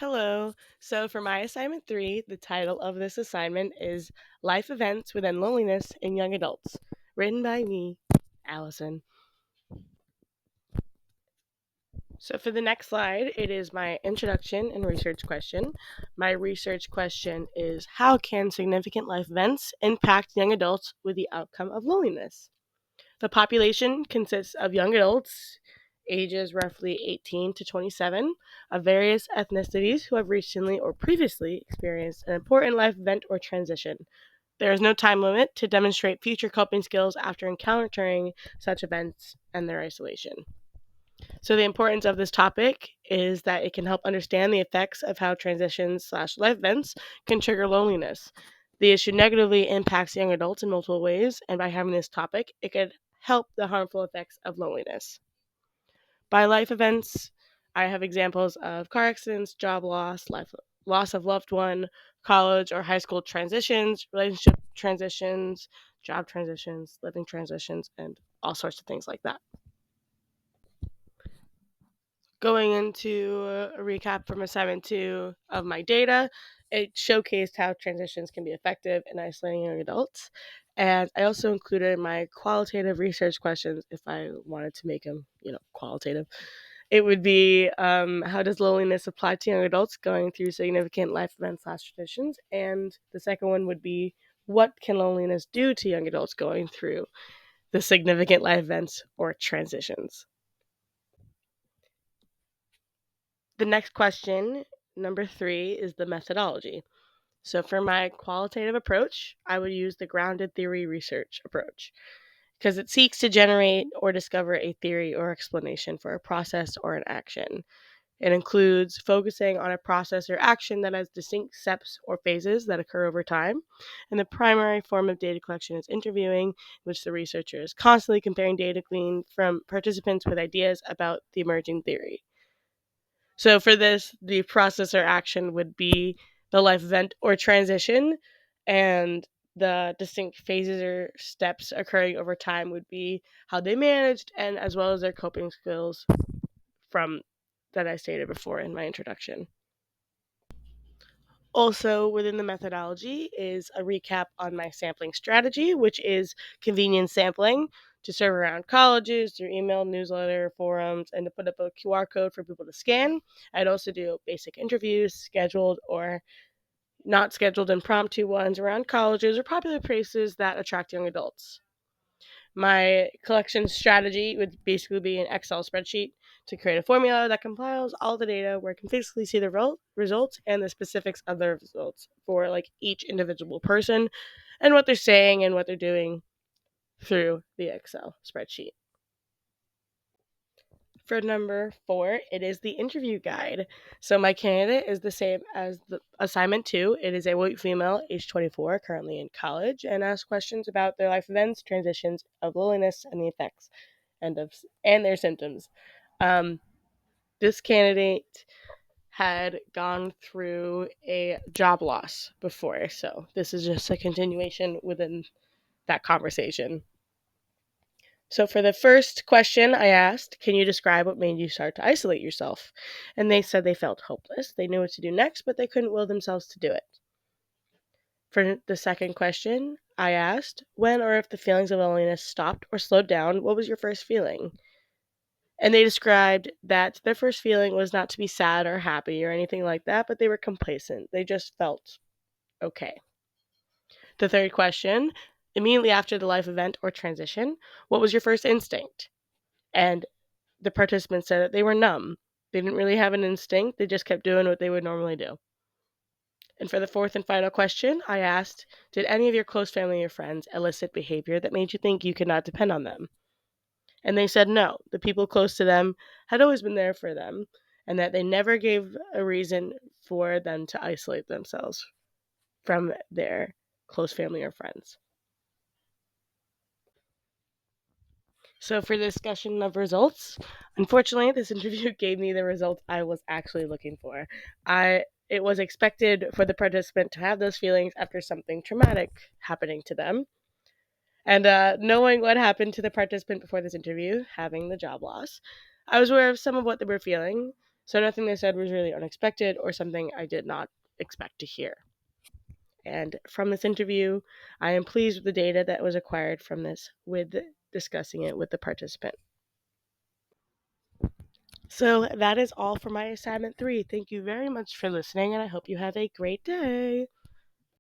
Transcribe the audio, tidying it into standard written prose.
Hello. So, for my assignment three, the title of this assignment is Life Events Within Loneliness in Young Adults, written by me, Allison. So, for the next slide, it is my introduction and research question. My research question is How can significant life events impact young adults with the outcome of loneliness? The population consists of young adults, ages roughly 18 to 27, of various ethnicities who have recently or previously experienced an important life event or transition. There is no time limit to demonstrate future coping skills after encountering such events and their isolation. So, the importance of this topic is that it can help understand the effects of how transitions/life events can trigger loneliness. The issue negatively impacts young adults in multiple ways, and by having this topic, it could help the harmful effects of loneliness. By life events, I have examples of car accidents, job loss of loved one, college or high school transitions, relationship transitions, job transitions, living transitions, and all sorts of things like that. Going into a recap from assignment two of my data, it showcased how transitions can be effective in isolating young adults. And I also included my qualitative research questions if I wanted to make them, qualitative. It would be how does loneliness apply to young adults going through significant life events/traditions? And the second one would be what can loneliness do to young adults going through the significant life events or transitions? The next question, number three, is the methodology. So for my qualitative approach, I would use the grounded theory research approach because it seeks to generate or discover a theory or explanation for a process or an action. It includes focusing on a process or action that has distinct steps or phases that occur over time. And the primary form of data collection is interviewing, in which the researcher is constantly comparing data gleaned from participants with ideas about the emerging theory. So for this, the process or action would be the life event or transition, and the distinct phases or steps occurring over time would be how they managed and as well as their coping skills from that I stated before in my introduction. Also, within the methodology is a recap on my sampling strategy, which is convenience sampling to serve around colleges through email, newsletter, forums, and to put up a QR code for people to scan. I'd also do basic interviews, scheduled or not scheduled impromptu ones around colleges or popular places that attract young adults. My collection strategy would basically be an Excel spreadsheet to create a formula that compiles all the data where I can physically see the results and the specifics of the results for like each individual person and what they're saying and what they're doing through the Excel spreadsheet. For number four, it is the interview guide. So my candidate is the same as the assignment two. It is a white female, age 24, currently in college, and asks questions about their life events, transitions of loneliness, and the effects and their symptoms. Um, this candidate had gone through a job loss before, so this is just a continuation within that conversation. So for the first question I asked, can you describe what made you start to isolate yourself? And they said they felt hopeless. They knew what to do next, but they couldn't will themselves to do it. For the second question, I asked, when or if the feelings of loneliness stopped or slowed down, what was your first feeling? And they described that their first feeling was not to be sad or happy or anything like that, but they were complacent. They just felt okay. The third question, immediately after the life event or transition, what was your first instinct? And the participants said that they were numb. They didn't really have an instinct, they just kept doing what they would normally do. And for the fourth and final question, I asked, did any of your close family or friends elicit behavior that made you think you could not depend on them? And they said no, the people close to them had always been there for them, and that they never gave a reason for them to isolate themselves from their close family or friends. So, for the discussion of results, unfortunately, this interview gave me the results I was actually looking for. It was expected for the participant to have those feelings after something traumatic happening to them. And knowing what happened to the participant before this interview, having the job loss, I was aware of some of what they were feeling. So nothing they said was really unexpected or something I did not expect to hear. And from this interview, I am pleased with the data that was acquired from this with discussing it with the participant. So that is all for my assignment 3. Thank you very much for listening, and I hope you have a great day.